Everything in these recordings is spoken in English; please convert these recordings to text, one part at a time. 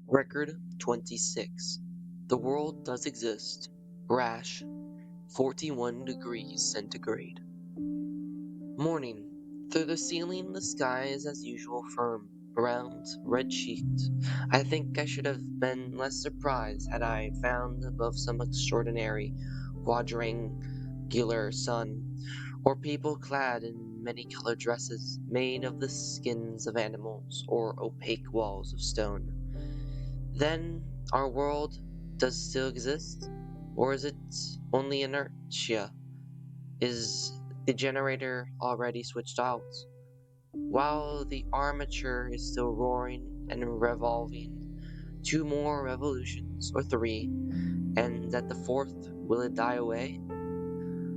Record 26. The world does exist. Rash, 41 degrees centigrade. Morning. Through the ceiling, the sky is as usual firm, round, red-cheeked. I think I should have been less surprised had I found above some extraordinary quadrangular sun, or people clad in many-colored dresses made of the skins of animals or opaque walls of stone. Then our world does still exist? Or is it only inertia? Is the generator already switched out? While the armature is still roaring and revolving, two more revolutions, or three, and at the fourth will it die away?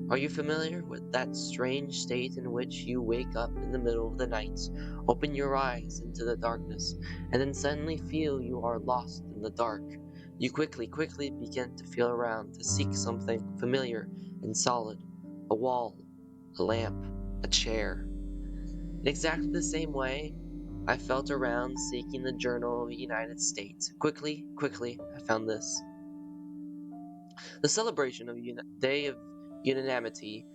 Are you familiar with that strange state in which you wake up in the middle of the night, open your eyes into the darkness, and then suddenly feel you are lost in the dark? You quickly begin to feel around to seek something familiar and solid, a wall, a lamp, a chair. In exactly the same way, I felt around seeking the Journal of the United States. Quickly, I found this. The celebration of Day of Unanimity,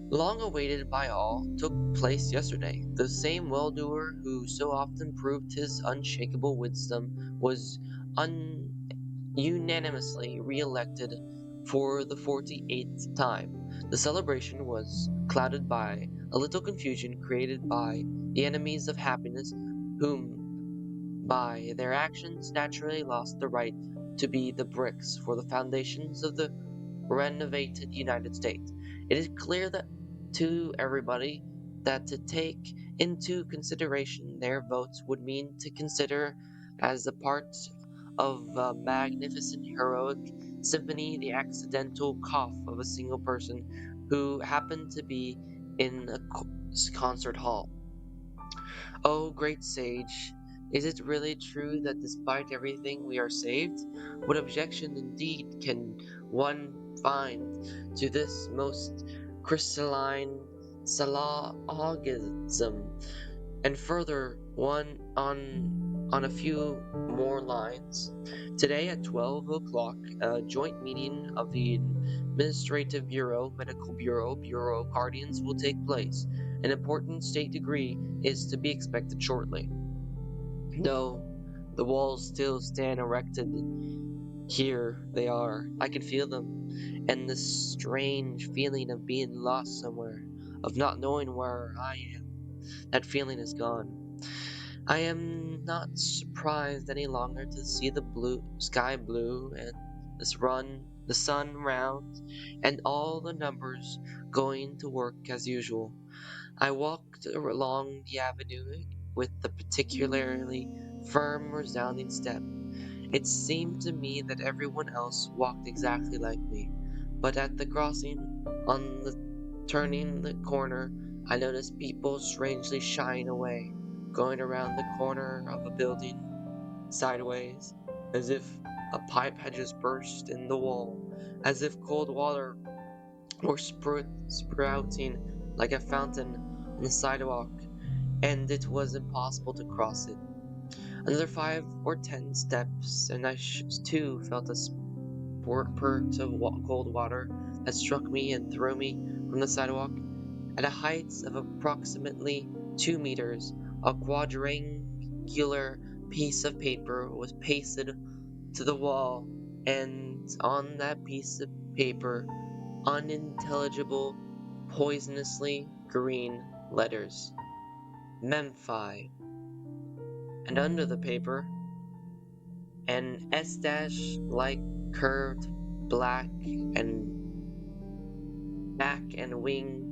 long awaited by all, took place yesterday. The same well-doer who so often proved his unshakable wisdom was unanimously re-elected for the 48th time. The celebration was clouded by a little confusion created by the enemies of happiness, whom by their actions naturally lost the right to be the bricks for the foundations of the renovated United States. It is clear that to everybody that to take into consideration their votes would mean to consider as a part of a magnificent heroic symphony the accidental cough of a single person who happened to be in a concert hall. Oh, great sage, is it really true that despite everything we are saved? What objection indeed can one find to this most crystalline syllogism? And further, one on a few more lines. Today at 12 o'clock, a joint meeting of the Administrative Bureau, Medical Bureau, Bureau of Guardians will take place. An important state decree is to be expected shortly. No, the walls still stand erected. Here they are. I can feel them. And this strange feeling of being lost somewhere, of not knowing where I am, that feeling is gone. I am not surprised any longer to see the sky blue, and the sun round, and all the numbers going to work as usual. I walked along the avenue with a particularly firm, resounding step. It seemed to me that everyone else walked exactly like me, but at the crossing, on the turning the corner, I noticed people strangely shying away, going around the corner of a building sideways, as if a pipe had just burst in the wall, as if cold water were sprouting like a fountain on the sidewalk, and it was impossible to cross it. Another 5 or 10 steps, and I too felt a spurt of cold water that struck me and threw me from the sidewalk. At a height of approximately 2 meters, a quadrangular piece of paper was pasted to the wall, and on that piece of paper, unintelligible, poisonously green letters, Memphi, and under the paper, an S-like curved black and back and wing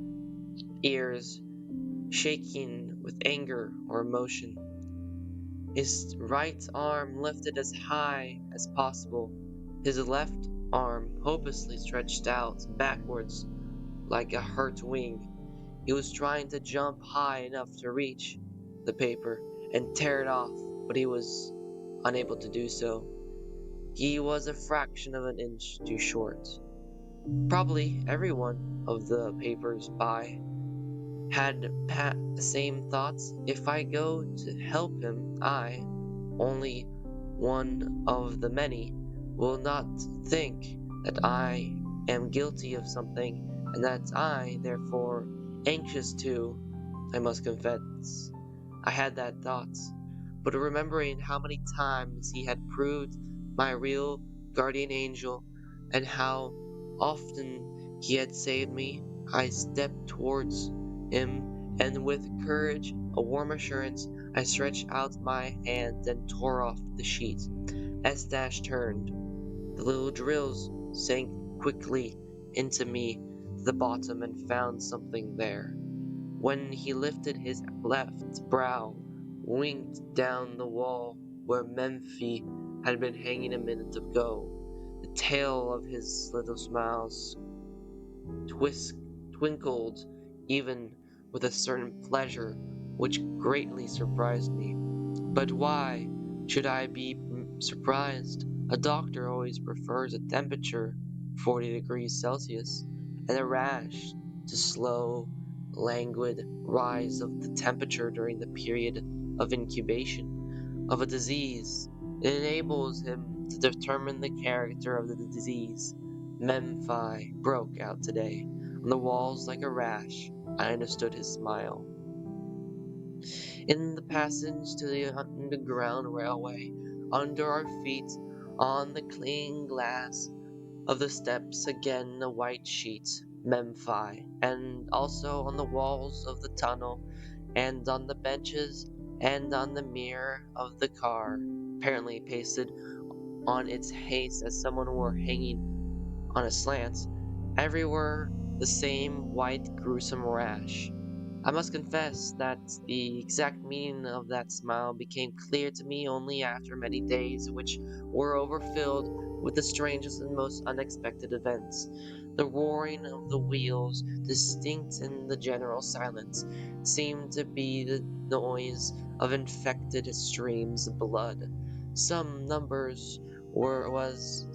ears shaking with anger or emotion. His right arm lifted as high as possible, his left arm hopelessly stretched out backwards like a hurt wing. He was trying to jump high enough to reach the paper and tear it off, but he was unable to do so. He was a fraction of an inch too short. Probably every one of the papers by had the same thoughts. If I go to help him, I, only one of the many, will not think that I am guilty of something, and that I, therefore, anxious to, I must confess, I had that thought. But remembering how many times he had proved my real guardian angel, and how often he had saved me, I stepped towards him, and with courage, a warm assurance, I stretched out my hand and tore off the sheet. S turned. The little drills sank quickly into me to the bottom and found something there. When he lifted his left brow, winked down the wall where Memphi had been hanging a minute ago, the tail of his little smiles twinkled even with a certain pleasure which greatly surprised me. But why should I be surprised? A doctor always prefers a temperature 40 degrees Celsius and a rash to slow, languid rise of the temperature during the period of incubation of a disease. It enables him to determine the character of the disease. Memphi broke out today on the walls like a rash. I understood his smile. In the passage to the underground railway, under our feet, on the clean glass of the steps, again a white sheet, Memphi, and also on the walls of the tunnel, and on the benches, and on the mirror of the car, apparently pasted on its haste as someone were hanging on a slant, everywhere the same white gruesome rash. I must confess that the exact meaning of that smile became clear to me only after many days which were overfilled with the strangest and most unexpected events. The roaring of the wheels, distinct in the general silence, seemed to be the noise of infected streams of blood. Some number was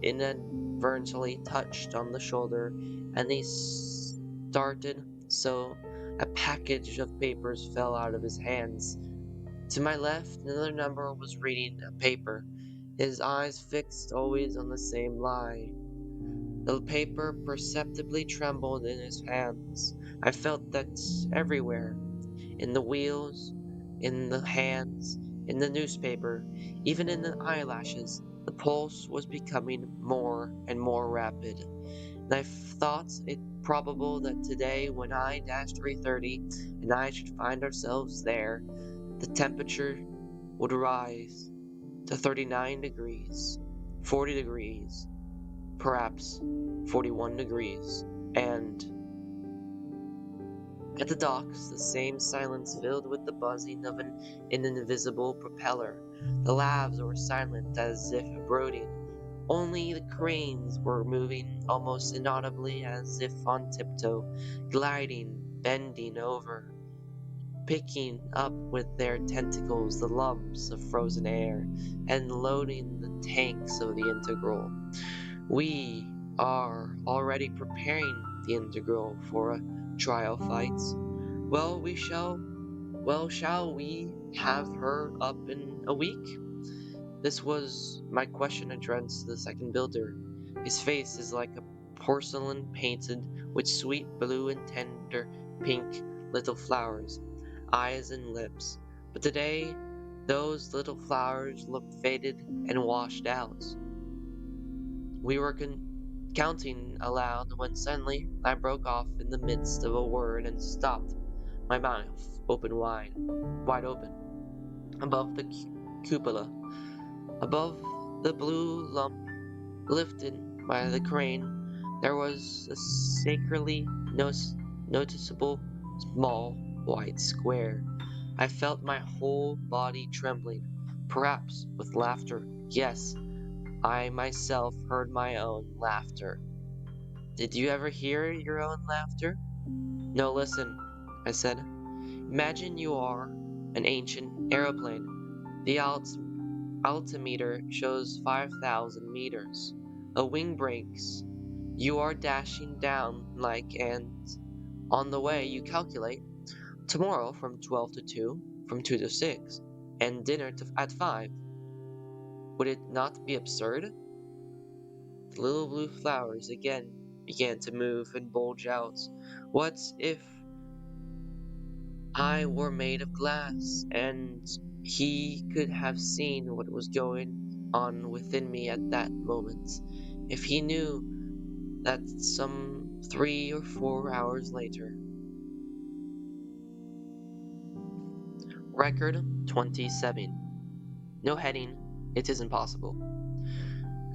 inadvertently touched on the shoulder, and he started so a package of papers fell out of his hands. To my left, another number was reading a paper, his eyes fixed always on the same line. The paper perceptibly trembled in his hands. I felt that everywhere, in the wheels, in the hands, in the newspaper, even in the eyelashes, the pulse was becoming more and more rapid. And I thought it probable that today, when I dashed 3:30 and I should find ourselves there, the temperature would rise to 39 degrees, 40 degrees, perhaps 41 degrees, and at the docks, the same silence filled with the buzzing of an invisible propeller. The lavs were silent as if brooding. Only the cranes were moving almost inaudibly as if on tiptoe, gliding, bending over, picking up with their tentacles the lumps of frozen air, and loading the tanks of the integral. We are already preparing the integral for a trial fight. Shall we have her up in a week? This was my question addressed to the second builder. His face is like a porcelain painted with sweet blue and tender pink little flowers, eyes and lips. But today, those little flowers looked faded and washed out. We were counting aloud when suddenly I broke off in the midst of a word and stopped, my mouth wide open, above the cupola. Above the blue lump lifted by the crane, there was a sacredly noticeable small white square. I felt my whole body trembling, perhaps with laughter. Yes, I myself heard my own laughter. Did you ever hear your own laughter? No, listen, I said. Imagine you are an ancient aeroplane. The altimeter shows 5,000 meters. A wing breaks. You are dashing down and on the way you calculate tomorrow from 12 to 2, from 2 to 6. and dinner at 5. Would it not be absurd? The little blue flowers again began to move and bulge out. What if I were made of glass, and he could have seen what was going on within me at that moment? If he knew that some 3 or 4 hours later. Record 27. No heading. It is impossible.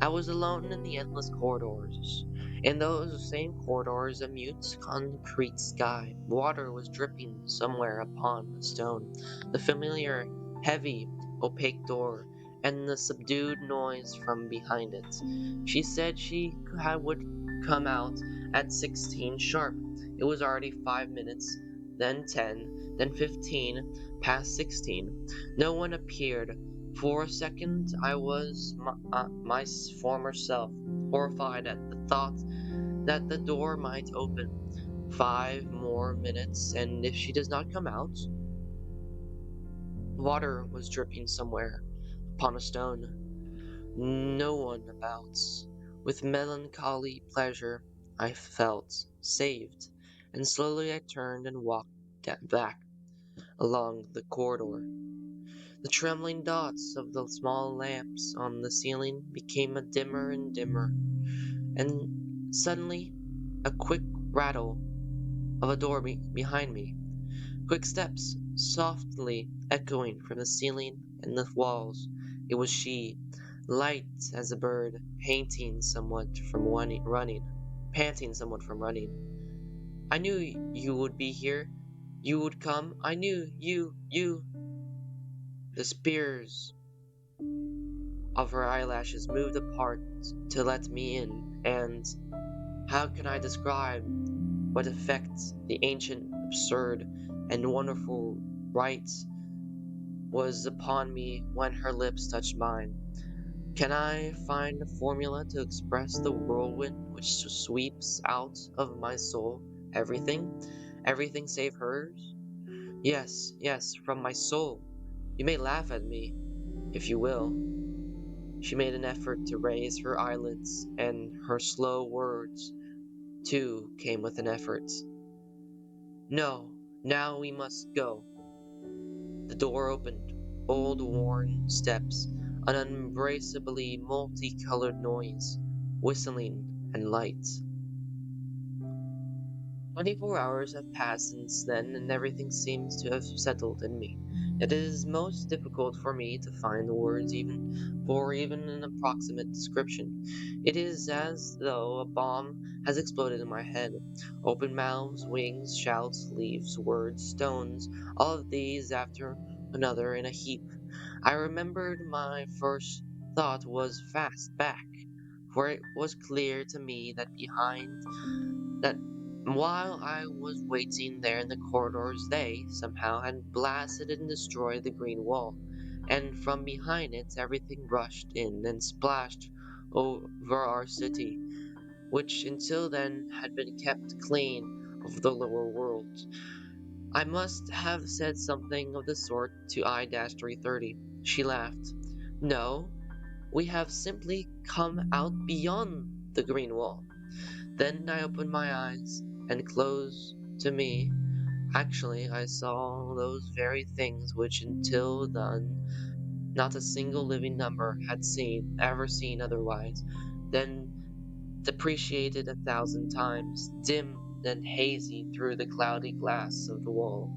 I was alone in the endless corridors. In those same corridors, a mute, concrete sky. Water was dripping somewhere upon a stone. The familiar, heavy, opaque door, and the subdued noise from behind it. She said she would come out at 16 sharp. It was already 5 minutes, then 10, then 15 past 16. No one appeared. For a second I was my former self, horrified at the thought that the door might open. 5 more minutes, and if she does not come out. Water was dripping somewhere upon a stone. No one about. With melancholy pleasure I felt saved, and slowly I turned and walked back along the corridor. The trembling dots of the small lamps on the ceiling became dimmer and dimmer, and suddenly a quick rattle of a door behind me, quick steps softly echoing from the ceiling and the walls. It was she, light as a bird, panting somewhat from running. I knew you would be here. You would come. I knew you. The spears of her eyelashes moved apart to let me in, and how can I describe what effect the ancient, absurd, and wonderful rite was upon me when her lips touched mine? Can I find a formula to express the whirlwind which sweeps out of my soul everything save hers? Yes, yes, from my soul. You may laugh at me, if you will. She made an effort to raise her eyelids, and her slow words, too, came with an effort. No, now we must go. The door opened. Old worn steps, an unembraceably multicolored noise, whistling and lights. 24 hours have passed since then, and everything seems to have settled in me. It is most difficult for me to find the words for even an approximate description. It is as though a bomb has exploded in my head. Open mouths, wings, shouts, leaves, words, stones, all of these after another in a heap. I remembered my first thought was fast back, for it was clear to me that while I was waiting there in the corridors, they somehow had blasted and destroyed the green wall, and from behind it everything rushed in and splashed over our city, which until then had been kept clean of the lower world. I must have said something of the sort to I-330. She laughed. No, we have simply come out beyond the green wall. Then I opened my eyes, and close to me, actually, I saw those very things which until then not a single living number had ever seen otherwise, then depreciated 1,000 times, dim and hazy through the cloudy glass of the wall.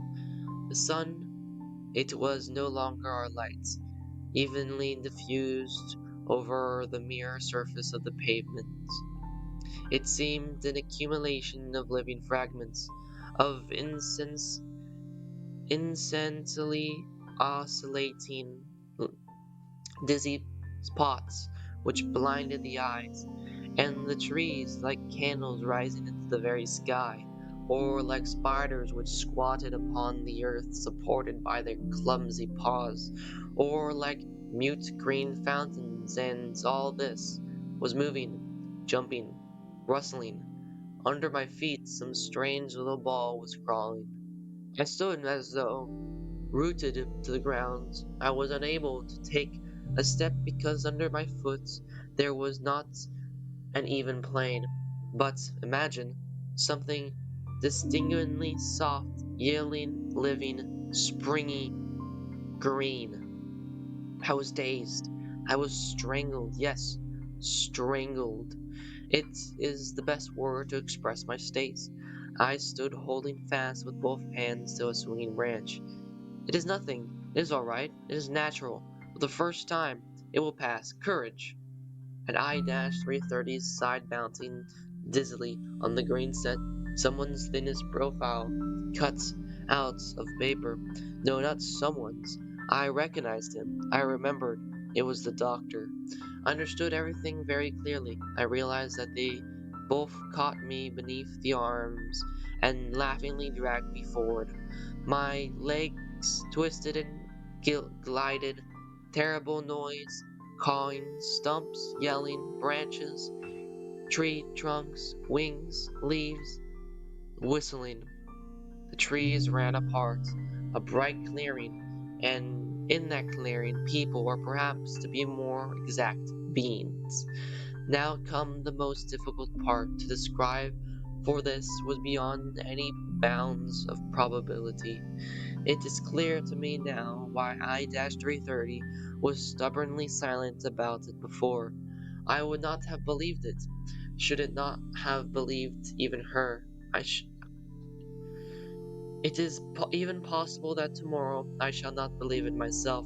The sun, it was no longer our light, evenly diffused over the mirror surface of the pavement. It seemed an accumulation of living fragments, of incessantly oscillating dizzy spots which blinded the eyes, and the trees like candles rising into the very sky, or like spiders which squatted upon the earth supported by their clumsy paws, or like mute green fountains, and all this was moving, jumping, rustling. Under my feet some strange little ball was crawling. I stood as though rooted to the ground. I was unable to take a step because under my foot there was not an even plane. But imagine something distinguishingly soft, yielding, living, springy, green. I was dazed. I was strangled. Yes, strangled. It is the best word to express my state. I stood holding fast with both hands to a swinging branch. It is nothing. It is all right. It is natural. For the first time, it will pass. Courage. And I-330's side bouncing dizzily on the green set, someone's thinnest profile, cut out of paper. No, not someone's. I recognized him. I remembered. It was the doctor. I understood everything very clearly. I realized that they both caught me beneath the arms and laughingly dragged me forward. My legs twisted and glided. Terrible noise, cawing, stumps, yelling, branches, tree trunks, wings, leaves, whistling. The trees ran apart, a bright clearing, and in that clearing people, or perhaps to be more exact, beings. Now come the most difficult part to describe, for this was beyond any bounds of probability. It is clear to me now why I-330 was stubbornly silent about it before. I would not have believed it, should it not have believed even her. It is even possible that tomorrow I shall not believe it myself,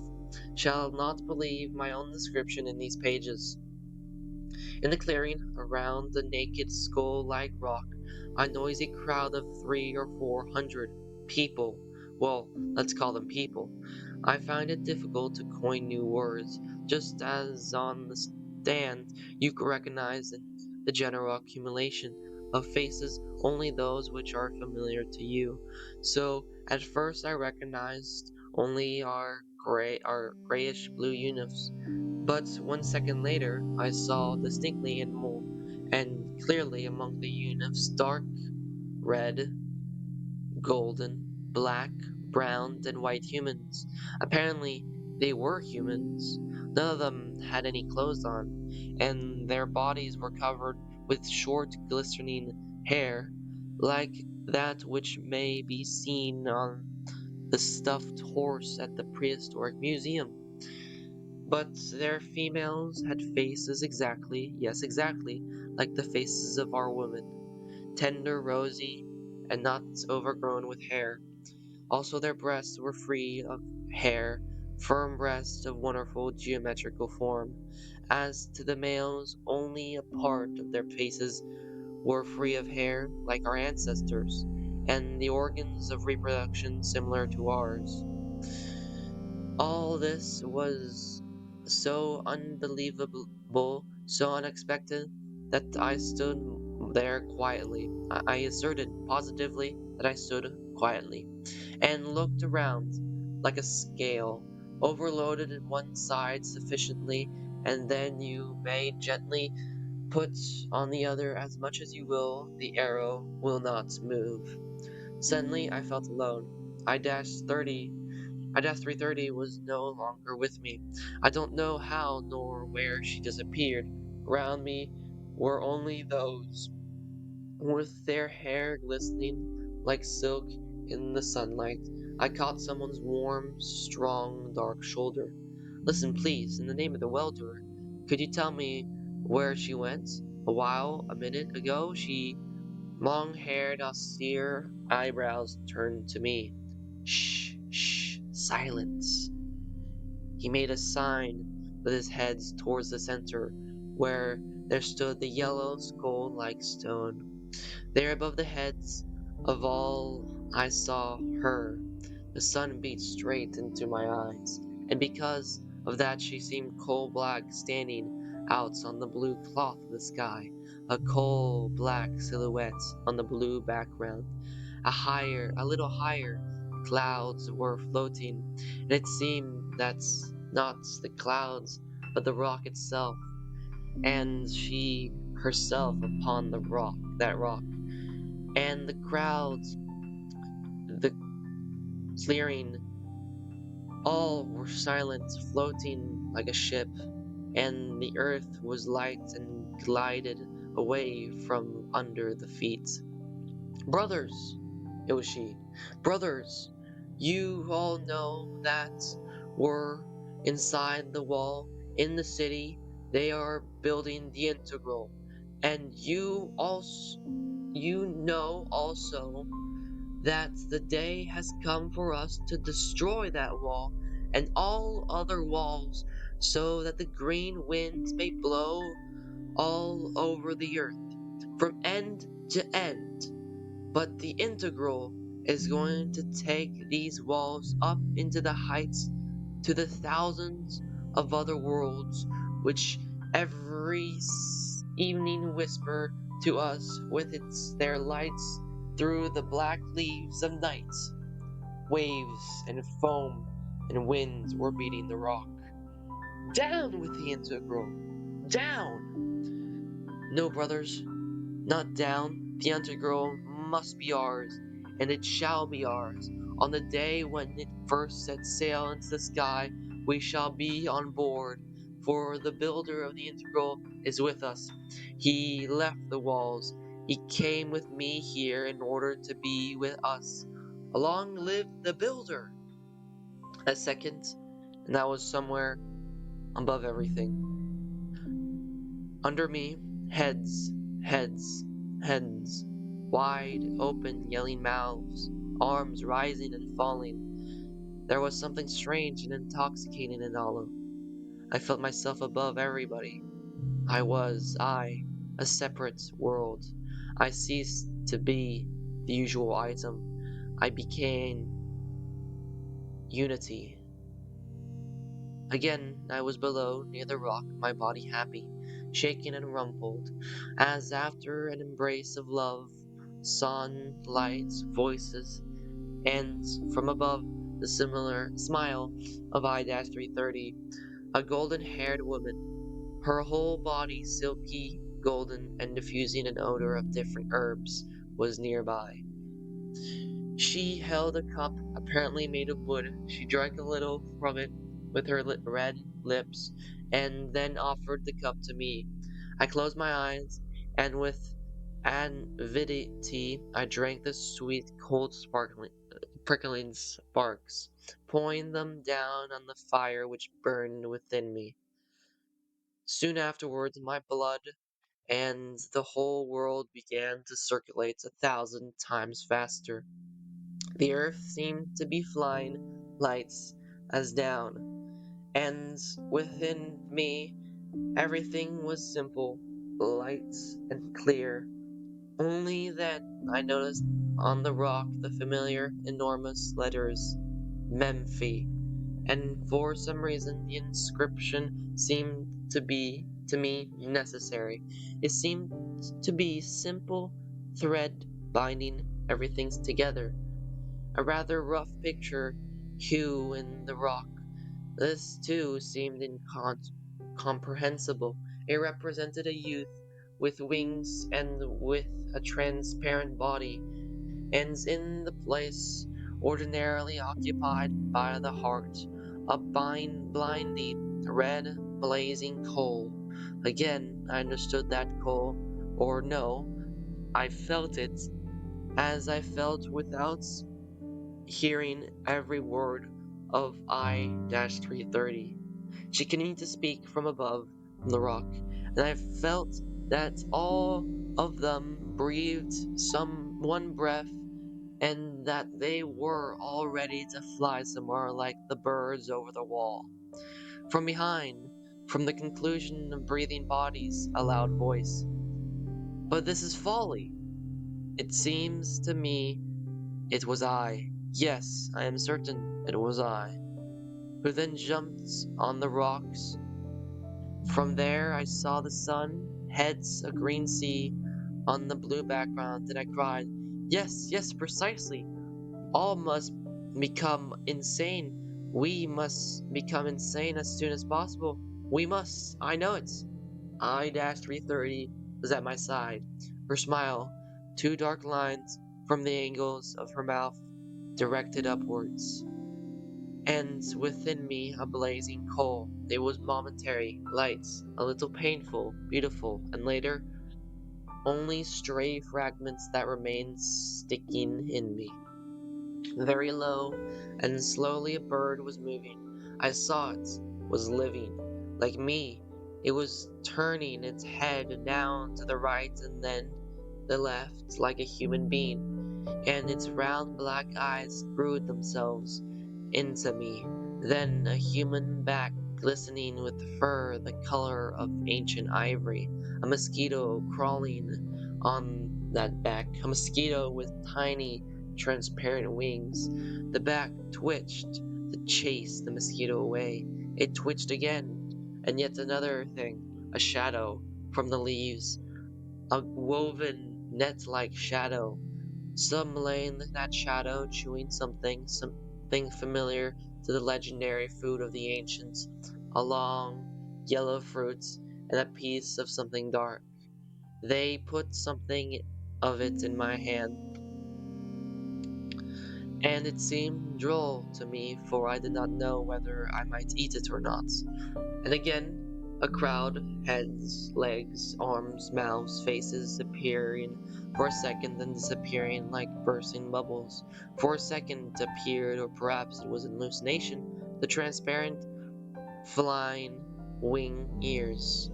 shall not believe my own description in these pages. In the clearing around the naked skull-like rock, a noisy crowd of 300 or 400 people, well, let's call them people. I find it difficult to coin new words, just as on the stand you can recognize in the general accumulation of faces only those which are familiar to you. So at first I recognized only our grayish blue eunuchs. But 1 second later, I saw distinctly and clearly among the eunuchs dark red, golden, black, brown, and white humans. Apparently, they were humans. None of them had any clothes on, and their bodies were covered with short, glistening hair, like that which may be seen on the stuffed horse at the prehistoric museum. But their females had faces exactly, yes, exactly, like the faces of our women, tender, rosy, and not overgrown with hair. Also, their breasts were free of hair, firm breasts of wonderful geometrical form. As to the males, only a part of their faces were free of hair, like our ancestors, and the organs of reproduction similar to ours. All this was so unbelievable, so unexpected, that I stood there quietly. I asserted positively that I stood quietly, and looked around like a scale, overloaded in one side sufficiently, and then you may gently put on the other as much as you will, the arrow will not move. Suddenly I felt alone. I dashed 30 I-330 was no longer with me. I don't know how nor where she disappeared. Around me were only those with their hair glistening like silk in the sunlight. I caught someone's warm, strong, dark shoulder. Listen, please, in the name of the well-doer, could you tell me where she went? A minute ago, she long-haired, austere eyebrows turned to me. Shh, shh, silence. He made a sign with his head towards the center, where there stood the yellow skull-like stone. There above the heads of all I saw her. The sun beat straight into my eyes, and because of that she seemed coal-black standing out on the blue cloth of the sky, a coal-black silhouette on the blue background. A little higher, clouds were floating, and it seemed that's not the clouds, but the rock itself, and she herself upon that rock, and the crowds, the clearing, All were silent, floating like a ship, and the earth was light and glided away from under the feet. Brothers, it was she. Brothers, you all know that we're inside the wall in the city. They are building the integral. And you know also that the day has come for us to destroy that wall and all other walls so that the green winds may blow all over the earth from end to end. But the integral is going to take these walls up into the heights to the thousands of other worlds, which every evening whisper to us with their lights through the black leaves of night. Waves and foam and winds were beating the rock. Down with the integral! Down! No, brothers, not down. The integral must be ours, and it shall be ours. On the day when it first sets sail into the sky, we shall be on board, for the builder of the integral is with us. He left the walls. He came with me here in order to be with us. Long live the builder! A second, and I was somewhere above everything. Under me, heads, heads, heads, wide open yelling mouths, arms rising and falling. There was something strange and intoxicating in all. I felt myself above everybody. I, a separate world. I ceased to be the usual item. I became unity. Again, I was below, near the rock, my body happy, shaken and rumpled, as after an embrace of love, sun, lights, voices, and from above the similar smile of I-330, a golden-haired woman, her whole body silky, golden, and diffusing an odor of different herbs, was nearby. She held a cup apparently made of wood. She drank a little from it with her red lips, and then offered the cup to me. I closed my eyes, and with avidity I drank the sweet, cold, prickling sparks, pouring them down on the fire which burned within me. Soon afterwards, my blood and the whole world began to circulate 1,000 times faster. The earth seemed to be flying lights as down, and within me everything was simple, light, and clear. Only then I noticed on the rock the familiar enormous letters Memphi, and for some reason the inscription seemed to me necessary. It seemed to be simple thread binding everything together. A rather rough picture hew in the rock. This, too, seemed incomprehensible. It represented a youth with wings and with a transparent body, and in the place ordinarily occupied by the heart, a blinding red blazing coal. Again, I understood that coal, or no, I felt it, as I felt without hearing every word of I-330. She continued to speak from above, from the rock, and I felt that all of them breathed one breath, and that they were all ready to fly somewhere like the birds over the wall. From behind, from the conclusion of breathing bodies, a loud voice. But this is folly. It seems to me it was I. Yes, I am certain it was I, who then jumped on the rocks. From there I saw the sun, heads a green sea on the blue background, and I cried, yes, yes, precisely. All must become insane. We must become insane as soon as possible. We must. I know it. I-330 was at my side. Her smile, two dark lines from the angles of her mouth, directed upwards. and within me a blazing coal. It was momentary, light, a little painful, beautiful, and later only stray fragments that remained sticking in me. Very low and slowly a bird was moving. I saw it was living. Like me, it was turning its head now to the right and then the left like a human being, and its round black eyes screwed themselves into me. Then a human back glistening with fur the color of ancient ivory. A mosquito crawling on that back. A mosquito with tiny, transparent wings. The back twitched to chase the mosquito away. It twitched again, and yet another thing, a shadow from the leaves, a woven net-like shadow. Some lay in that shadow, chewing something familiar to the legendary food of the ancients, a long, yellow fruit, and a piece of something dark. They put something of it in my hand, and it seemed droll to me, for I did not know whether I might eat it or not. And again, a crowd, heads, legs, arms, mouths, faces appearing for a second and disappearing like bursting bubbles. For a second it appeared, or perhaps it was an hallucination, the transparent, flying wing ears.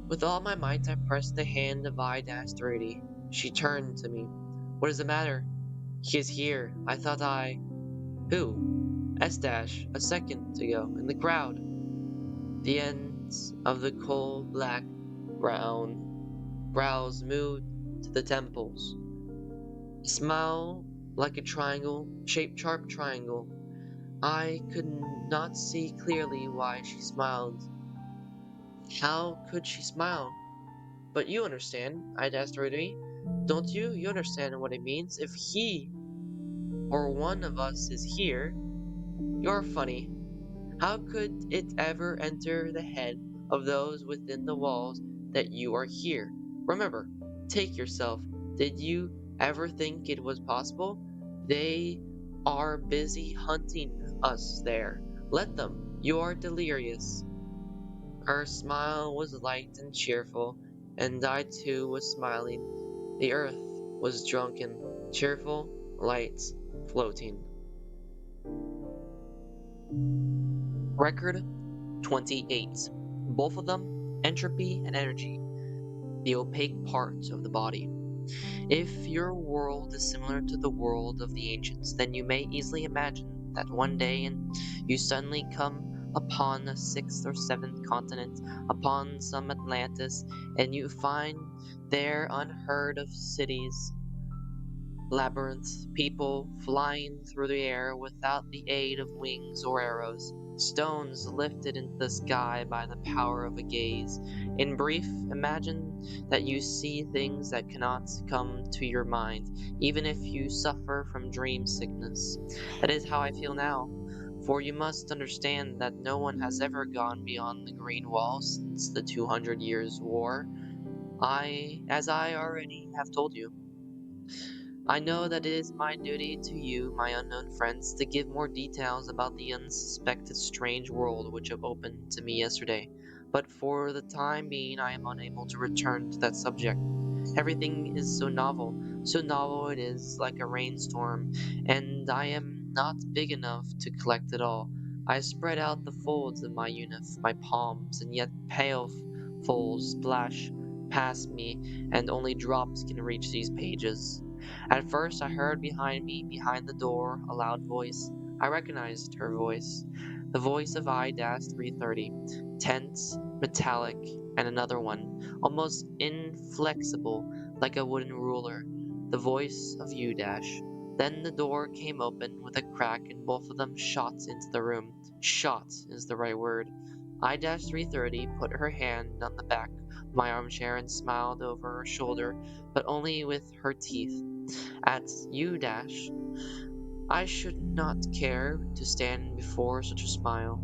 With all my might I pressed the hand of I-30. She turned to me. What is the matter? He is here. I thought I... Who? S-, a second ago, in the crowd. The ends of the coal-black brown brows moved to the temples. A smile like a triangle, shaped sharp triangle. I could not see clearly why she smiled. How could she smile? But you understand, I'd asked already. Don't you? You understand what it means? If he or one of us is here, you're funny. How could it ever enter the head of those within the walls that you are here? Remember, take yourself. Did you ever think it was possible? They are busy hunting us there. Let them. You are delirious. Her smile was light and cheerful, and I too was smiling. The earth was drunken, cheerful, light, floating. Record 28. Both of them, entropy and energy, the opaque part of the body. If your world is similar to the world of the ancients, then you may easily imagine that one day and you suddenly come upon a sixth or seventh continent, upon some Atlantis, and you find there unheard of cities, labyrinths, people flying through the air without the aid of wings or arrows, stones lifted into the sky by the power of a gaze. In brief, imagine that you see things that cannot come to your mind, even if you suffer from dream sickness. That is how I feel now, for you must understand that no one has ever gone beyond the Green Wall since the 200 Years' War. As I already have told you, I know that it is my duty to you, my unknown friends, to give more details about the unsuspected strange world which opened to me yesterday, but for the time being I am unable to return to that subject. Everything is so novel it is like a rainstorm, and I am not big enough to collect it all. I spread out the folds of my uniform, my palms, and yet pale folds splash past me, and only drops can reach these pages. At first I heard behind me, behind the door, a loud voice. I recognized her voice. The voice of I-330, tense, metallic, and another one, almost inflexible, like a wooden ruler. The voice of U-. Then the door came open with a crack and both of them shot into the room. Shot is the right word. I-330 put her hand on the back of my armchair and smiled over her shoulder, but only with her teeth. At U-, I should not care to stand before such a smile.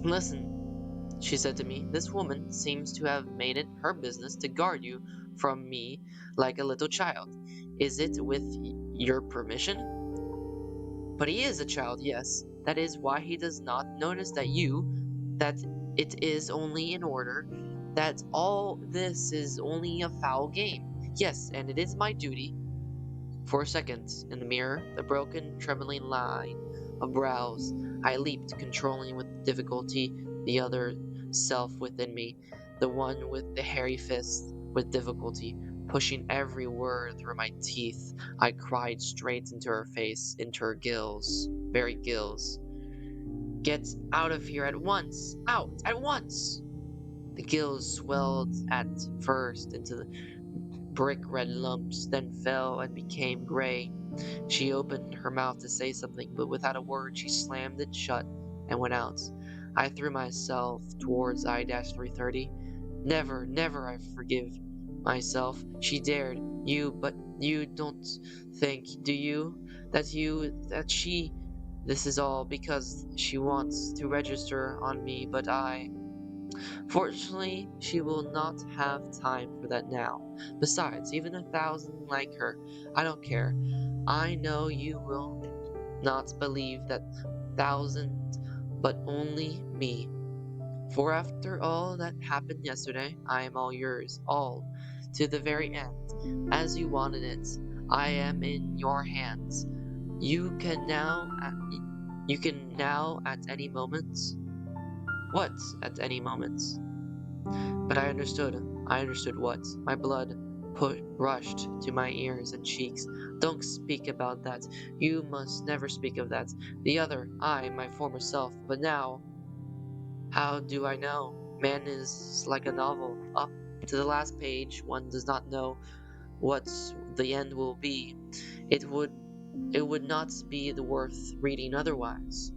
Listen, she said to me, this woman seems to have made it her business to guard you from me like a little child. Is it with your permission? But he is a child, yes. That is why he does not notice that it is only in order, that all this is only a foul game. Yes, and it is my duty. For a second, in the mirror, the broken, trembling line of brows, I leaped, controlling with difficulty the other self within me, the one with the hairy fist, with difficulty, pushing every word through my teeth. I cried straight into her face, into her gills, very gills. Get out of here at once! Out! At once! The gills swelled at first into brick red lumps, then fell and became gray. She opened her mouth to say something, but without a word she slammed it shut and went out. I threw myself towards I-330. Never, never I forgive myself. She dared. But you don't think, do you, that she... This is all because she wants to register on me, but Fortunately, she will not have time for that now. Besides, even 1,000 like her, I don't care. I know you will not believe that 1,000, but only me. For after all that happened yesterday, I am all yours, all, to the very end, as you wanted it. I am in your hands. You can now at any moment. What at any moment? But I understood. I understood what. My blood rushed to my ears and cheeks. Don't speak about that. You must never speak of that. The other, I, my former self. But now, how do I know? Man is like a novel. Up to the last page, one does not know what the end will be. It would not be worth reading otherwise.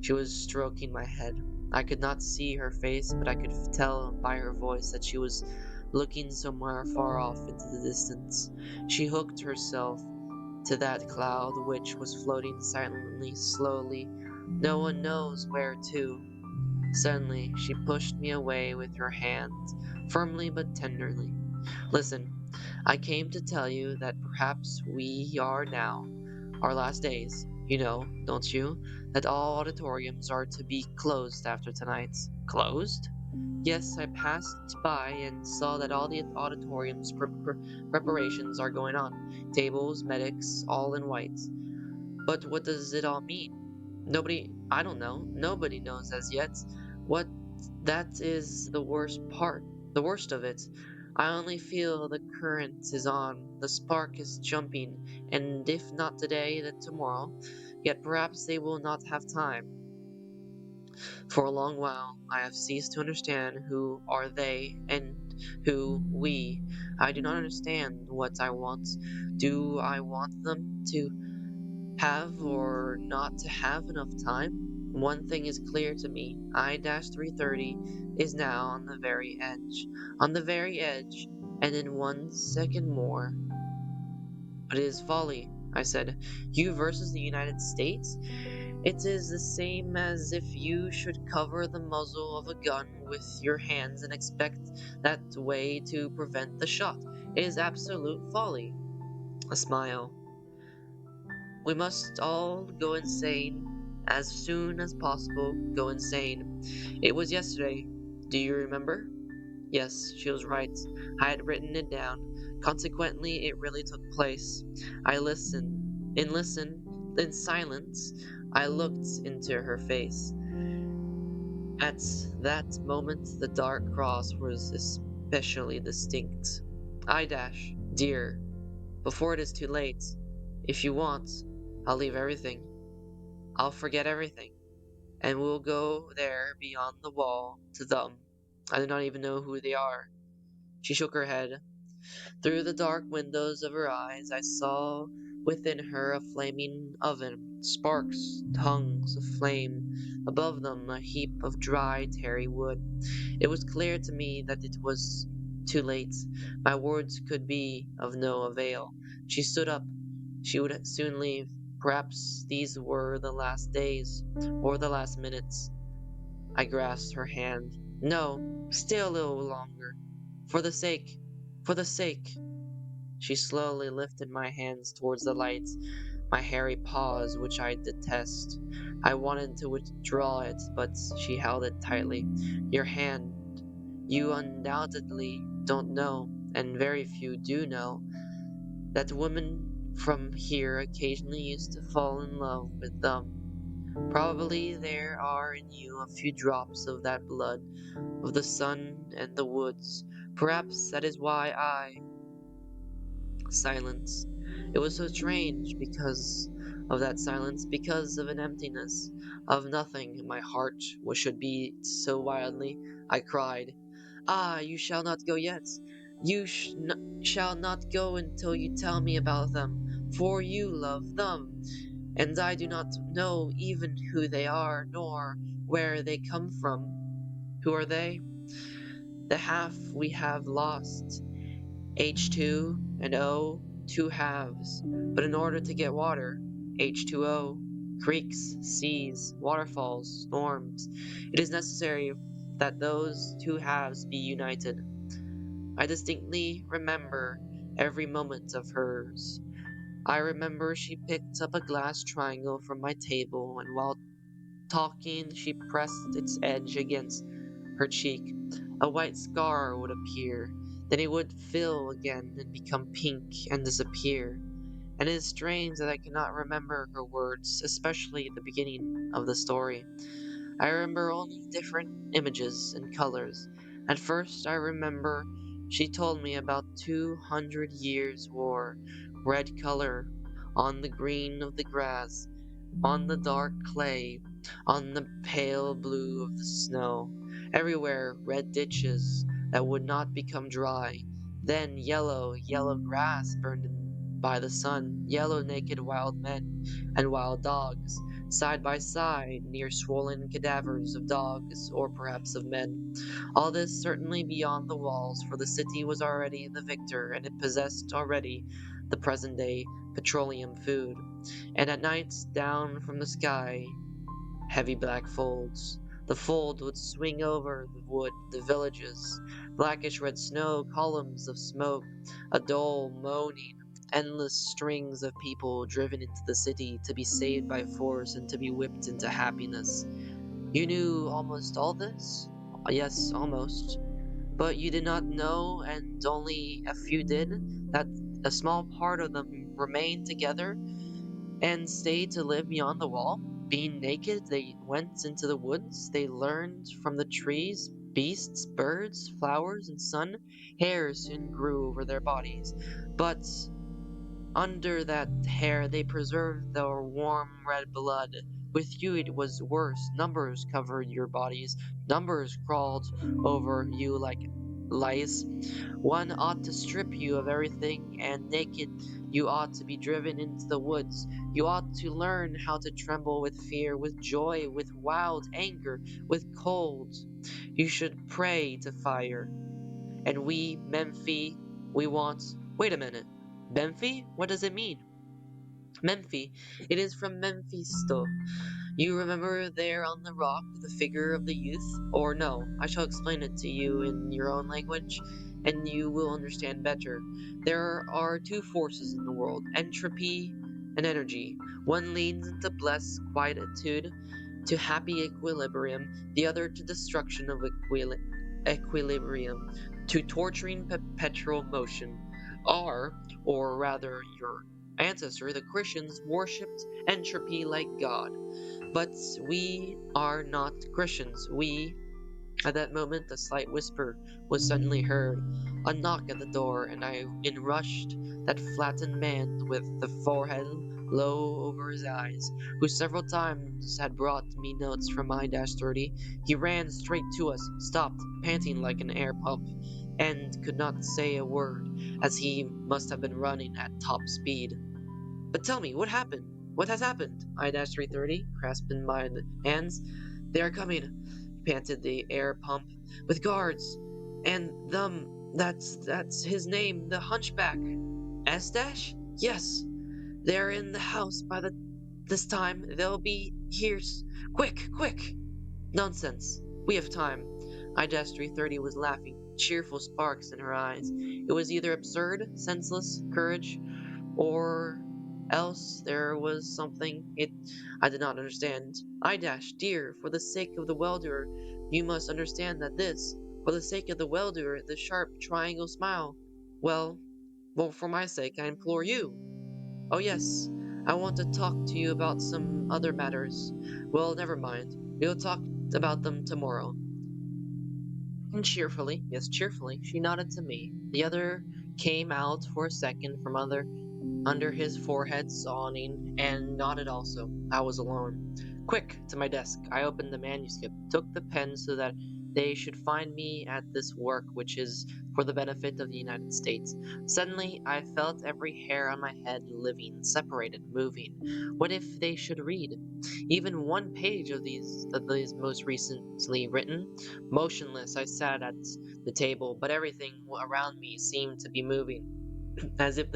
She was stroking my head. I could not see her face, but I could tell by her voice that she was looking somewhere far off into the distance. She hooked herself to that cloud which was floating silently, slowly. No one knows where to. Suddenly, she pushed me away with her hand, firmly but tenderly. Listen, I came to tell you that perhaps we are now our last days. You know, don't you, that all auditoriums are to be closed after tonight. Closed? Yes, I passed by and saw that all the auditoriums preparations are going on. Tables, medics, all in white. But what does it all mean? I don't know. Nobody knows as yet. What that is the worst part, the worst of it. I only feel the current is on, the spark is jumping, and if not today, then tomorrow. Yet perhaps they will not have time. For a long while, I have ceased to understand who are they and who we. I do not understand what I want. Do I want them to have or not to have enough time? One thing is clear to me. I-330 is now on the very edge, and in 1 second more. But it is folly, I said. You versus the United States? It is the same as if you should cover the muzzle of a gun with your hands and expect that way to prevent the shot. It is absolute folly. A smile. We must all go insane. As soon as possible, go insane. It was yesterday. Do you remember? Yes, she was right. I had written it down. Consequently, it really took place. I listened. In silence, I looked into her face. At that moment, the dark cross was especially distinct. Dear, before it is too late, if you want, I'll leave everything. I'll forget everything, and we'll go there beyond the wall to them. I do not even know who they are. She shook her head. Through the dark windows of her eyes, I saw within her a flaming oven, sparks, tongues of flame, above them a heap of dry, tarry wood. It was clear to me that it was too late. My words could be of no avail. She stood up. She would soon leave. Perhaps these were the last days, or the last minutes. I grasped her hand. No, stay a little longer. For the sake. She slowly lifted my hands towards the light. my hairy paws, which I detest. I wanted to withdraw it, but she held it tightly. Your hand. You undoubtedly don't know, and very few do know, that women from here occasionally used to fall in love with them. Probably there are in you a few drops of that blood, of the sun and the woods. Perhaps that is why I. Silence. It was so strange because of that silence, because of an emptiness, of nothing. My heart should beat so wildly. I cried, "Ah, you shall not go yet. You shall not go until you tell me about them, for you love them, and I do not know even who they are, nor where they come from." Who are they? The half we have lost. H2 and O, two halves. But in order to get water, H2O, creeks, seas, waterfalls, storms, it is necessary that those two halves be united. I distinctly remember every moment of hers. I remember she picked up a glass triangle from my table, and while talking, she pressed its edge against her cheek. A white scar would appear, then it would fill again and become pink and disappear. And it is strange that I cannot remember her words, especially the beginning of the story. I remember only different images and colors. At first, I remember she told me about 200 years' war, red color on the green of the grass, on the dark clay, on the pale blue of the snow. Everywhere red ditches that would not become dry. Then yellow, yellow grass burned by the sun, yellow naked wild men and wild dogs, side by side near swollen cadavers of dogs or perhaps of men. All this certainly beyond the walls, for the city was already the victor, and it possessed already the present day petroleum food. And at night, down from the sky, heavy black folds. The fold would swing over the wood, the villages, blackish red snow, columns of smoke, a dull moaning, endless strings of people driven into the city to be saved by force and to be whipped into happiness. You knew almost all this? Yes, almost. But you did not know, and only a few did, that a small part of them remained together and stayed to live beyond the wall. Being naked, they went into the woods. They learned from the trees, beasts, birds, flowers, and sun. Hair soon grew over their bodies, but under that hair they preserved their warm red blood. With you it was worse. Numbers covered your bodies. Numbers crawled over you like lice. One ought to strip you of everything, and naked you ought to be driven into the woods. You ought to learn how to tremble with fear, with joy, with wild anger, with cold. You should pray to fire. And we, Memphi, we want. Wait a minute. Memphi? What does it mean? Memphi. It is from Memphisto. You remember there on the rock the figure of the youth? Or no, I shall explain it to you in your own language, and you will understand better. There are two forces in the world, entropy and energy. One leads into bliss, quietude, to happy equilibrium, the other to destruction of equilibrium, to torturing perpetual motion. Our, or rather your ancestor, the Christians, worshipped entropy like God. But we are not Christians. At that moment, a slight whisper was suddenly heard, a knock at the door, and in rushed that flattened man with the forehead low over his eyes, who several times had brought me notes from I-30. He ran straight to us, stopped, panting like an air pump, and could not say a word, as he must have been running at top speed. But tell me, what happened? What has happened? I-330, grasping my hands. They are coming, panted the air pump, with guards. And them, that's his name, the hunchback. S-dash? Yes. They're in the house by this time. They'll be here. Quick, quick. Nonsense. We have time. I-330 was laughing, cheerful sparks in her eyes. It was either absurd, senseless, courage, or Else there was something I did not understand. I dashed, dear, for the sake of the well-doer, you must understand that this, for the sake of the well-doer, the sharp triangle smile. Well, well, for my sake, I implore you. Oh yes, I want to talk to you about some other matters. Well, never mind. We'll talk about them tomorrow. And cheerfully, yes, cheerfully, she nodded to me. The other came out for a second from under his forehead, yawning, and nodded also. I was alone. Quick, to my desk. I opened the manuscript, took the pen so that they should find me at this work, which is for the benefit of the United States. Suddenly, I felt every hair on my head living, separated, moving. What if they should read? Even one page of these most recently written? Motionless, I sat at the table, but everything around me seemed to be moving, as if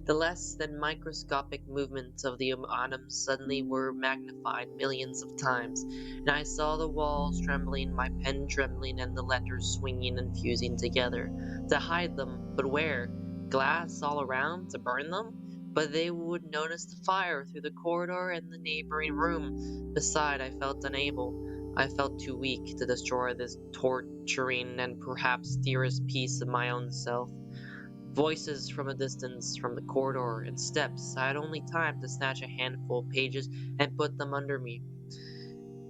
the less than microscopic movements of the atoms suddenly were magnified millions of times, and I saw the walls trembling, my pen trembling, and the letters swinging and fusing together. To hide them, but where? Glass all around to burn them? But they would notice the fire through the corridor and the neighboring room. Beside, I felt unable. I felt too weak to destroy this torturing and perhaps dearest piece of my own self. Voices from a distance, from the corridor, and steps. I had only time to snatch a handful of pages and put them under me.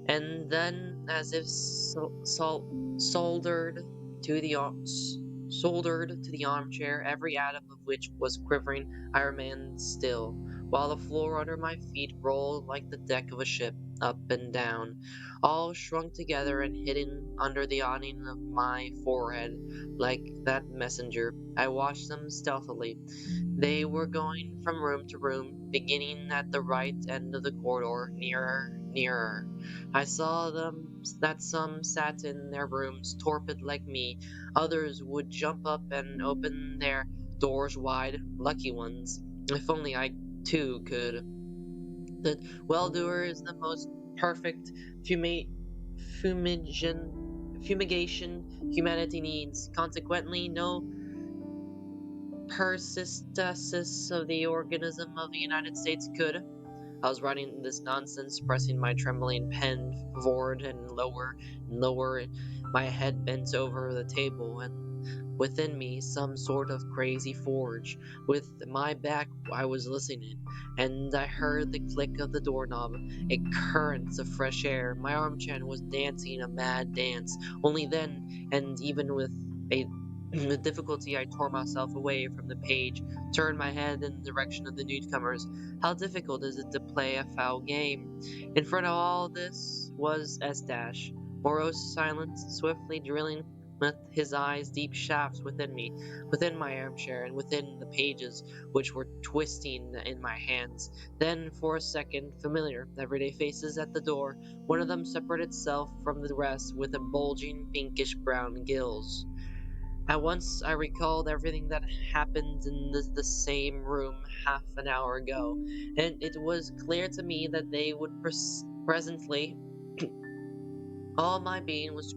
And then, as if to the soldered to the armchair, every atom of which was quivering, I remained still, while the floor under my feet rolled like the deck of a ship, up and down, all shrunk together and hidden under the awning of my forehead, like that messenger. I watched them stealthily. They were going from room to room, beginning at the right end of the corridor, nearer, nearer. I saw them that some sat in their rooms, torpid like me. Others would jump up and open their doors wide, lucky ones. If only I too could. The well-doer is the most perfect fumigation humanity needs. Consequently, no persistasis of the organism of the United States could. I was writing this nonsense, pressing my trembling pen forward and lower, my head bent over the table, and within me some sort of crazy forge. With my back I was listening, and I heard the click of the doorknob, a current of fresh air. My armchair was dancing a mad dance. Only then, and even with a with difficulty, I tore myself away from the page, turned my head in the direction of the newcomers. How difficult is it to play a foul game? In front of all this was S dash, morose, silent, swiftly drilling with his eyes deep shafts within me, within my armchair, and within the pages which were twisting in my hands. Then, for a second, familiar, everyday faces at the door. One of them separated itself from the rest with a bulging pinkish brown gills. At once I recalled everything that happened in the same room half an hour ago, and it was clear to me that they would presently. All my being was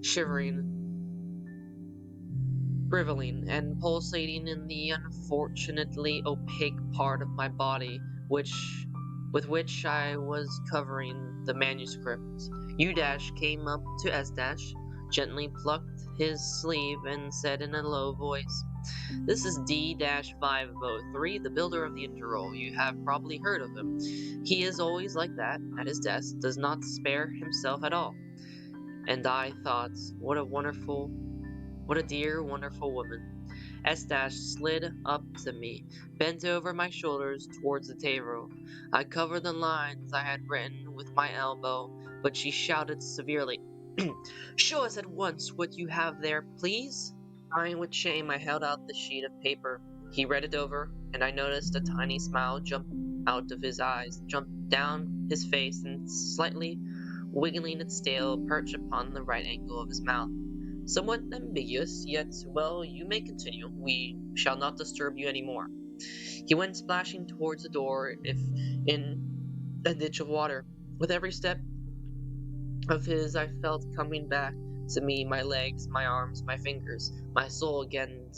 shivering, shriveling, and pulsating in the unfortunately opaque part of my body with which I was covering the manuscript. U dash came up to S dash, gently plucked his sleeve, and said in a low voice, "This is D-503, the builder of the Interroll. You have probably heard of him. He is always like that, at his desk, does not spare himself at all." And I thought, what a dear, wonderful woman. S dash slid up to me, bent over my shoulders towards the table. I covered the lines I had written with my elbow, but she shouted severely, "Show us at once what you have there, please." Crying with shame, I held out the sheet of paper. He read it over, and I noticed a tiny smile jump out of his eyes, jump down his face, and slightly wiggling its tail, perch upon the right angle of his mouth. Somewhat ambiguous, yet, well, you may continue. We shall not disturb you any more. He went splashing towards the door, if in a ditch of water. With every step of his, I felt coming back to me my legs, my arms, my fingers, my soul again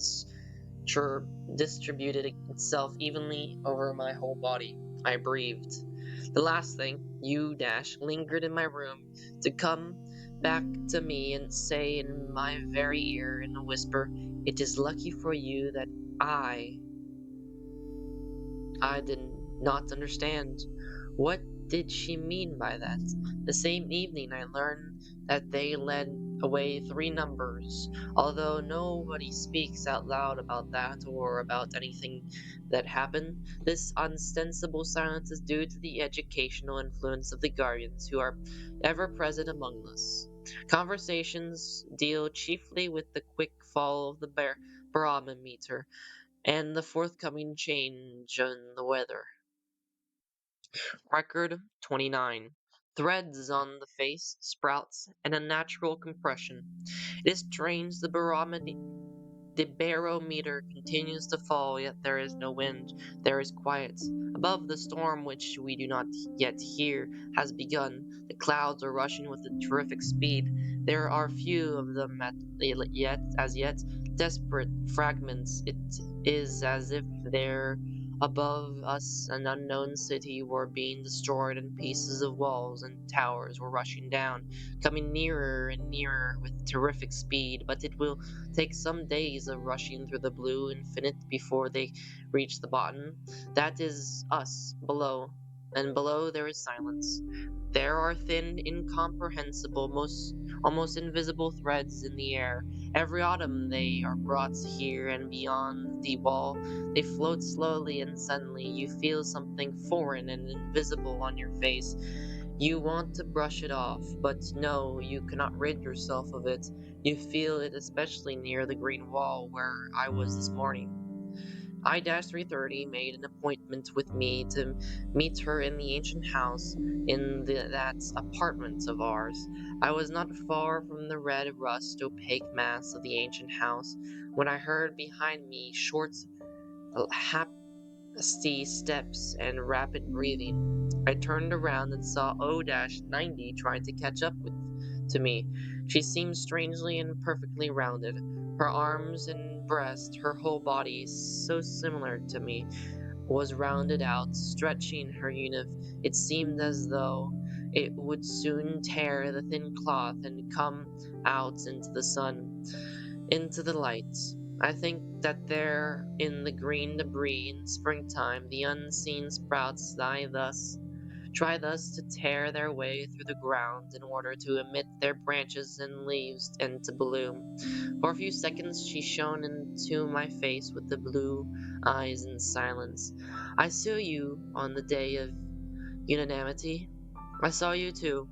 temperature distributed itself evenly over my whole body. I breathed. The last thing, you dash lingered in my room to come back to me and say in my very ear in a whisper, "It is lucky for you that I I did not understand. What did she mean by that? The same evening I learned that they led away three numbers, although nobody speaks out loud about that or about anything that happened. This ostensible silence is due to the educational influence of the guardians who are ever present among us. Conversations deal chiefly with the quick fall of the barometer and the forthcoming change in the weather. Record 29. Threads on the face, sprouts, and unnatural compression. It is strange the barometer continues to fall, yet there is no wind. There is quiet. Above the storm, which we do not yet hear, has begun. The clouds are rushing with a terrific speed. There are few of them as yet, desperate fragments. It is as if there above us an unknown city were being destroyed, and pieces of walls and towers were rushing down, coming nearer and nearer with terrific speed. But it will take some days of rushing through the blue infinite before they reach the bottom. That is us, below. And below there is silence. There are thin, incomprehensible, almost invisible threads in the air. Every autumn they are brought here, and beyond the wall they float slowly, and suddenly you feel something foreign and invisible on your face. You want to brush it off, but no, you cannot rid yourself of it. You feel it especially near the green wall where I was this morning. I-330 made an appointment with me to meet her in the ancient house in that apartment of ours. I was not far from the red rust opaque mass of the ancient house when I heard behind me short, hasty steps and rapid breathing. I turned around and saw O-90 trying to catch up to me. She seemed strangely and perfectly rounded. Her arms and breast, her whole body, so similar to me, was rounded out, stretching her uniform. It seemed as though it would soon tear the thin cloth and come out into the sun, into the light. I think that there, in the green debris in springtime, the unseen sprouts try thus to tear their way through the ground in order to emit their branches and leaves and to bloom. For a few seconds she shone into my face with the blue eyes in silence. I saw you on the day of unanimity. I saw you too.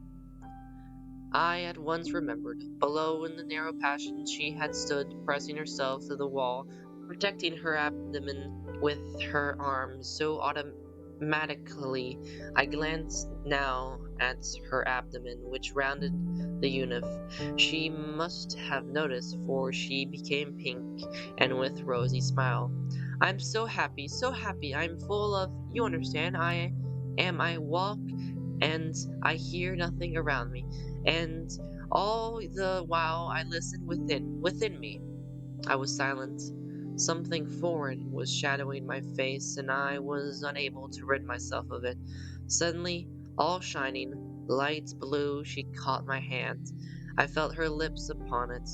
I at once remembered. Below in the narrow passage she had stood, pressing herself to the wall, protecting her abdomen with her arms so automatically. I glanced now at her abdomen, which rounded the uniform. She must have noticed, for she became pink and with rosy smile. "I'm so happy, so happy. I'm full of, you understand, I walk and I hear nothing around me. And all the while I listened within me. I was silent. Something foreign was shadowing my face, and I was unable to rid myself of it. Suddenly, all shining, light blue, she caught my hand. I felt her lips upon it.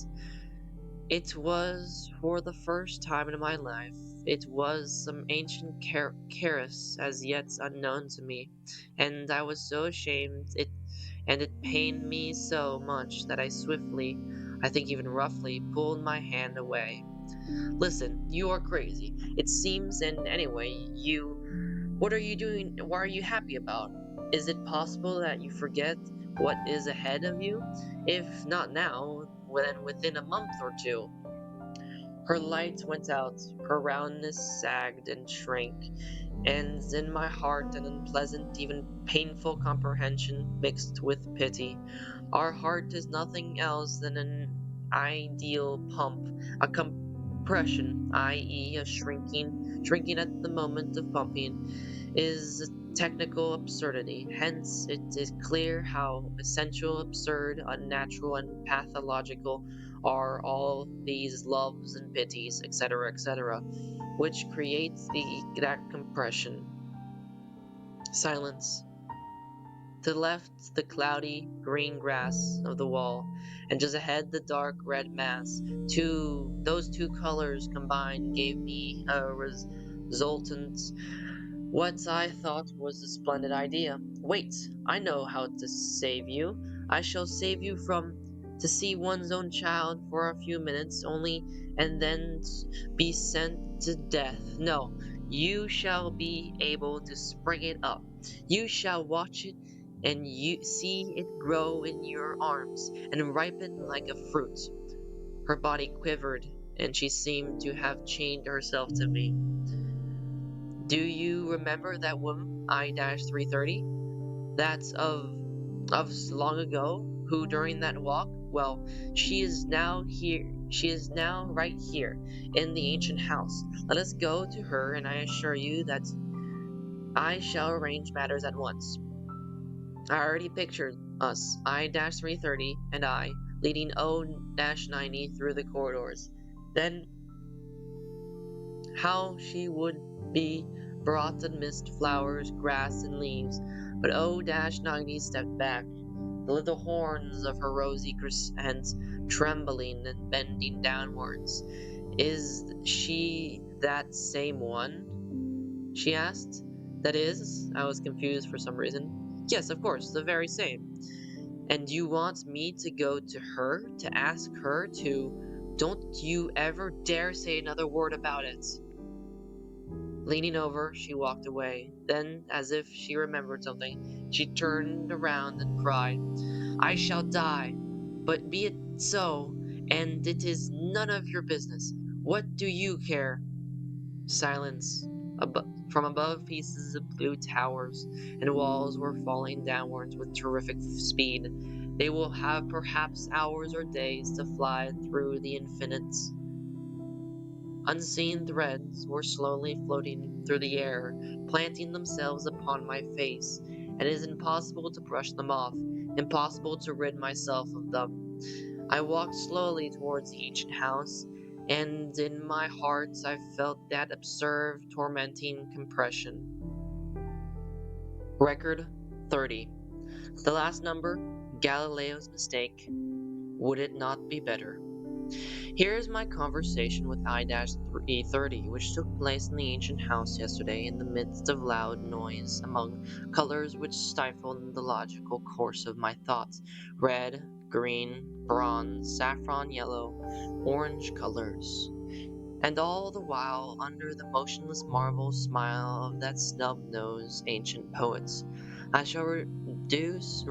It was for the first time in my life. It was some ancient caress as yet unknown to me, and I was so ashamed and it pained me so much that I swiftly, I think even roughly, pulled my hand away. "Listen, you are crazy, it seems, and anyway, what are you doing? What are you happy about? Is it possible that you forget what is ahead of you? If not now, then within a month or two." Her light went out, her roundness sagged and shrank, and in my heart an unpleasant, even painful comprehension mixed with pity. Our heart is nothing else than an ideal pump, a compression, i.e. a shrinking at the moment of pumping, is a technical absurdity. Hence, it is clear how essential, absurd, unnatural, and pathological are all these loves and pities, etc., which creates that compression. Silence. To the left, the cloudy green grass of the wall, and just ahead, the dark red mass. Those two colors combined gave me a resultant, what I thought was a splendid idea. Wait, I know how to save you. I shall save you from to see one's own child for a few minutes only, and then be sent to death. No, you shall be able to spring it up. You shall watch it and you see it grow in your arms and ripen like a fruit. Her body quivered, and she seemed to have chained herself to me. Do you remember that woman, I-330? That's of long ago, who during that walk, well, she is now here. She is now right here in the ancient house. Let us go to her, and I assure you that I shall arrange matters at once. I already pictured us, I-330 and I, leading O-90 through the corridors. Then how she would be brought amidst flowers, grass, and leaves. But O-90 stepped back, the little horns of her rosy crescent trembling and bending downwards. Is she that same one? She asked. That is, I was confused for some reason. Yes, of course, the very same. And you want me to go to her, to ask her to... Don't you ever dare say another word about it. Leaning over, she walked away. Then, as if she remembered something, she turned around and cried, I shall die, but be it so, and it is none of your business. What do you care? Silence. From above, pieces of blue towers and walls were falling downwards with terrific speed. They will have perhaps hours or days to fly through the infinite. Unseen threads were slowly floating through the air, planting themselves upon my face, and it is impossible to brush them off, impossible to rid myself of them. I walked slowly towards the ancient house, and in my heart I felt that absurd, tormenting compression. Record 30. The last number, Galileo's mistake. Would it not be better? Here is my conversation with I-330, which took place in the ancient house yesterday in the midst of loud noise, among colors which stifled the logical course of my thoughts. Red, green, bronze, saffron yellow, orange colors. And all the while under the motionless marble smile of that snub-nosed ancient poet. I shall reproduce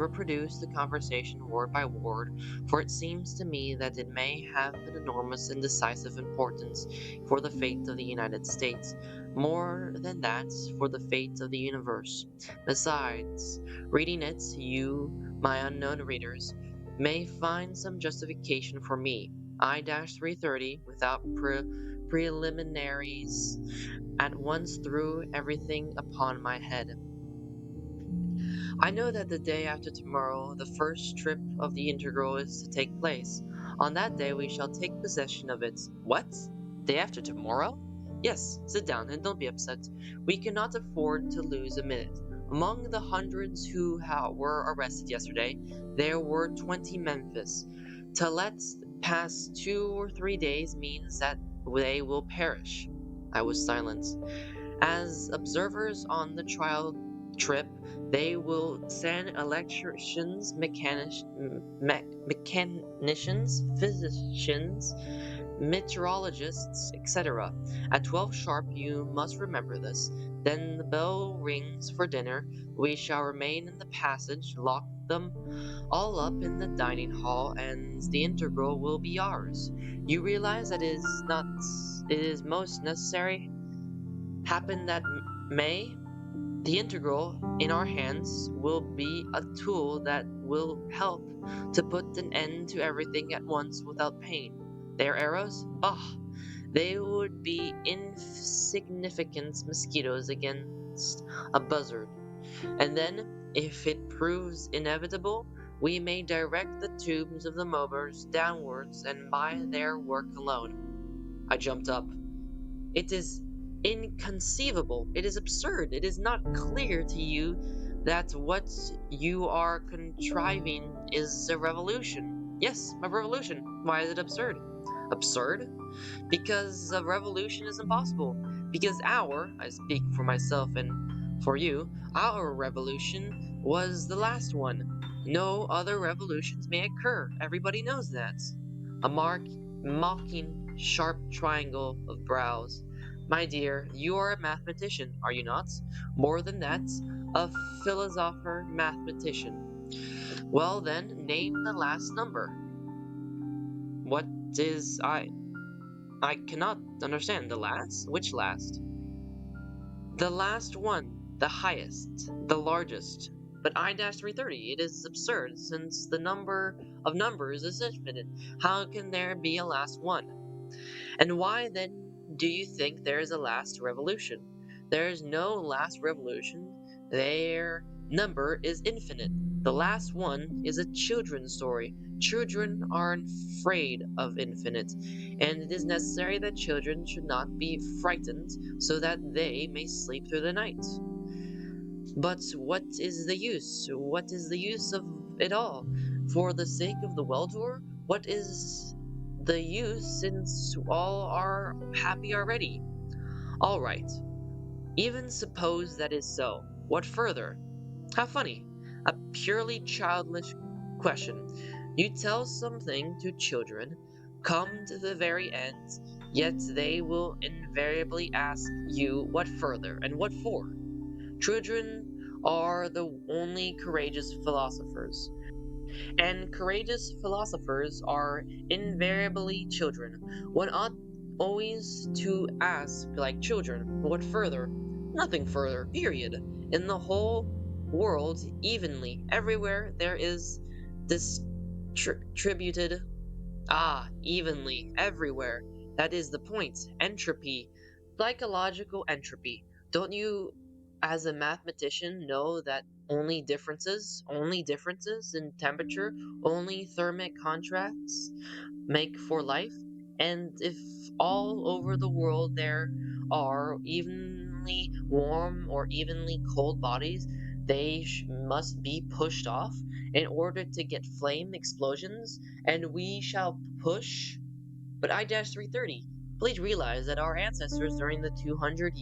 the conversation word by word, for it seems to me that it may have an enormous and decisive importance for the fate of the United States, more than that for the fate of the universe. Besides, reading it, you, my unknown readers, may find some justification for me, I-330, without preliminaries, at once threw everything upon my head. I know that the day after tomorrow the first trip of the integral is to take place. On that day we shall take possession of it. What? Day after tomorrow? Yes, sit down and don't be upset. We cannot afford to lose a minute. Among the hundreds who were arrested yesterday, there were 20 Memphis. To let pass 2 or 3 days means that they will perish. I was silent. As observers on the trial trip, they will send electricians, mechanicians, physicians, meteorologists, etc. At 12 sharp you must remember this. Then the bell rings for dinner. We shall remain in the passage, lock them all up in the dining hall, and the integral will be ours. You realize that it is most necessary. Happen that may, the integral in our hands will be a tool that will help to put an end to everything at once without pain. Their arrows? Bah! They would be insignificant mosquitoes against a buzzard. And then, if it proves inevitable, we may direct the tubes of the mowers downwards and by their work alone. I jumped up. It is inconceivable. It is absurd. It is not clear to you that what you are contriving is a revolution. Yes, a revolution. Why is it absurd? Absurd? Because a revolution is impossible. Because I speak for myself and for you, our revolution was the last one. No other revolutions may occur. Everybody knows that. A mocking, sharp triangle of brows. My dear, you are a mathematician, are you not? More than that, a philosopher mathematician. Well then, name the last number. What is I cannot understand. The last? Which last? The last one. The highest. The largest. But I-330, it is absurd, since the number of numbers is infinite. How can there be a last one? And why then do you think there is a last revolution? There is no last revolution. Their number is infinite. The last one is a children's story. Children are afraid of infinite, and it is necessary that children should not be frightened so that they may sleep through the night. But what is the use? What is the use of it all? For the sake of the well-doer? What is the use, since all are happy already? All right, even suppose that is so. What further? How funny. A purely childish question. You tell something to children, come to the very end, yet they will invariably ask you what further and what for. Children are the only courageous philosophers. And courageous philosophers are invariably children. One ought always to ask, like children, what further? Nothing further, period. In the whole world, evenly, everywhere there is distributed. Evenly, everywhere. That is the point. Entropy. Psychological entropy. Don't you, as a mathematician, know that only differences in temperature, only thermic contrasts make for life? And if all over the world there are evenly warm or evenly cold bodies, they must be pushed off in order to get flame explosions, and we shall push. But I-330, please realize that our ancestors during the 200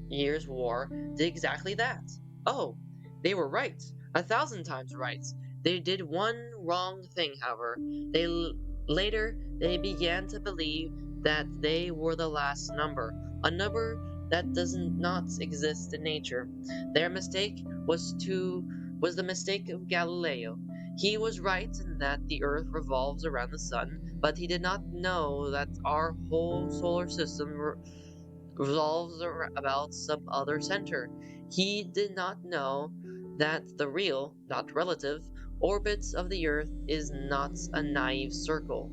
years war did exactly that. Oh, they were right, 1,000 times right. They did one wrong thing, however. Later they began to believe that they were the last number, a number that does not exist in nature. Their mistake was the mistake of Galileo. He was right in that the earth revolves around the sun, but he did not know that our whole solar system revolves about some other center. He did not know that the real, not relative, orbit of the Earth is not a naive circle.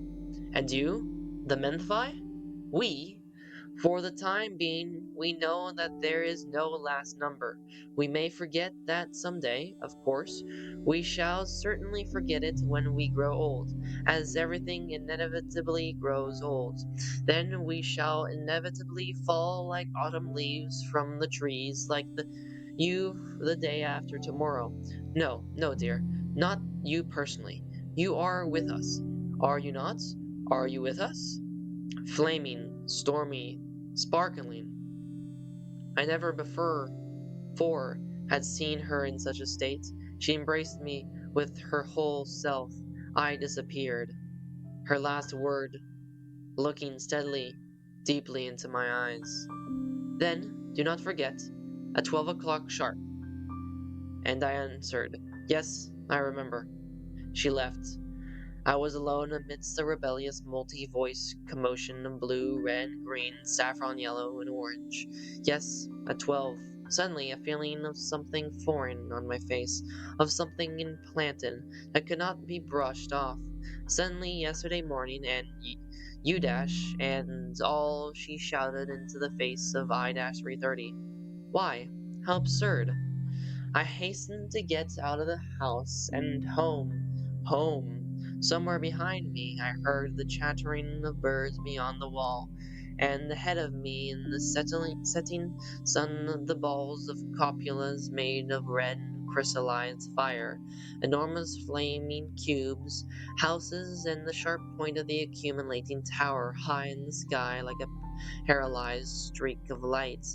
And you, the Menthvi? We, for the time being, we know that there is no last number. We may forget that someday, of course. We shall certainly forget it when we grow old, as everything inevitably grows old. Then we shall inevitably fall like autumn leaves from the trees, like you the day after tomorrow. No, no, dear, not you personally. You are with us. Are you not? Are you with us? Flaming, stormy, sparkling. I never before had seen her in such a state. She embraced me with her whole self. I disappeared. Her last word, looking steadily, deeply into my eyes. Then, do not forget, at 12 o'clock sharp. And I answered, yes, I remember. She left. I was alone amidst the rebellious multi-voice commotion of blue, red, green, saffron yellow, and orange. Yes, at 12. Suddenly, a feeling of something foreign on my face, of something implanted that could not be brushed off. Suddenly, yesterday morning, and U dash, and all she shouted into the face of I dash 330. Why? How absurd! I hastened to get out of the house and home. Home. Somewhere behind me I heard the chattering of birds beyond the wall, and ahead of me in the setting sun the balls of cupolas made of red crystallized fire, enormous flaming cubes, houses, and the sharp point of the accumulating tower high in the sky like a paralyzed streak of light.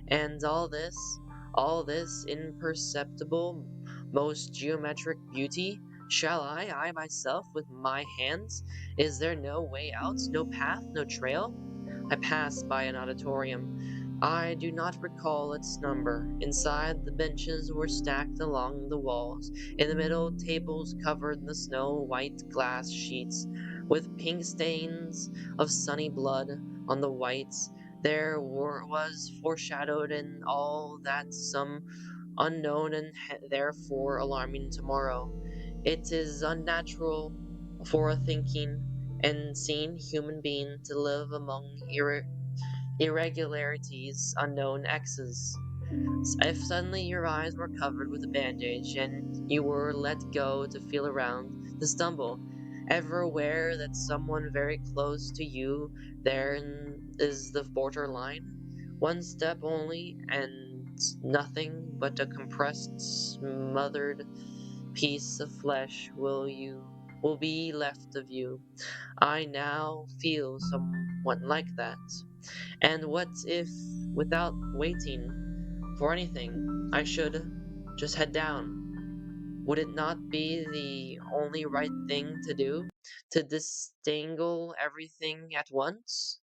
And all this imperceptible, most geometric beauty? Shall I myself, with my hands? Is there no way out, no path, no trail? I passed by an auditorium. I do not recall its number. Inside, the benches were stacked along the walls. In the middle, tables covered the snow-white glass sheets, with pink stains of sunny blood on the whites. Was foreshadowed in all that some unknown and therefore alarming tomorrow. It is unnatural for a thinking and seeing human being to live among irregularities, unknown X's. If suddenly your eyes were covered with a bandage and you were let go to feel around, to stumble, ever aware that someone very close to you is the borderline? One step only, and nothing but a compressed, smothered piece of flesh will be left of you. I now feel somewhat like that. And what if, without waiting for anything, I should just head down? Would it not be the only right thing to do? To disentangle everything at once?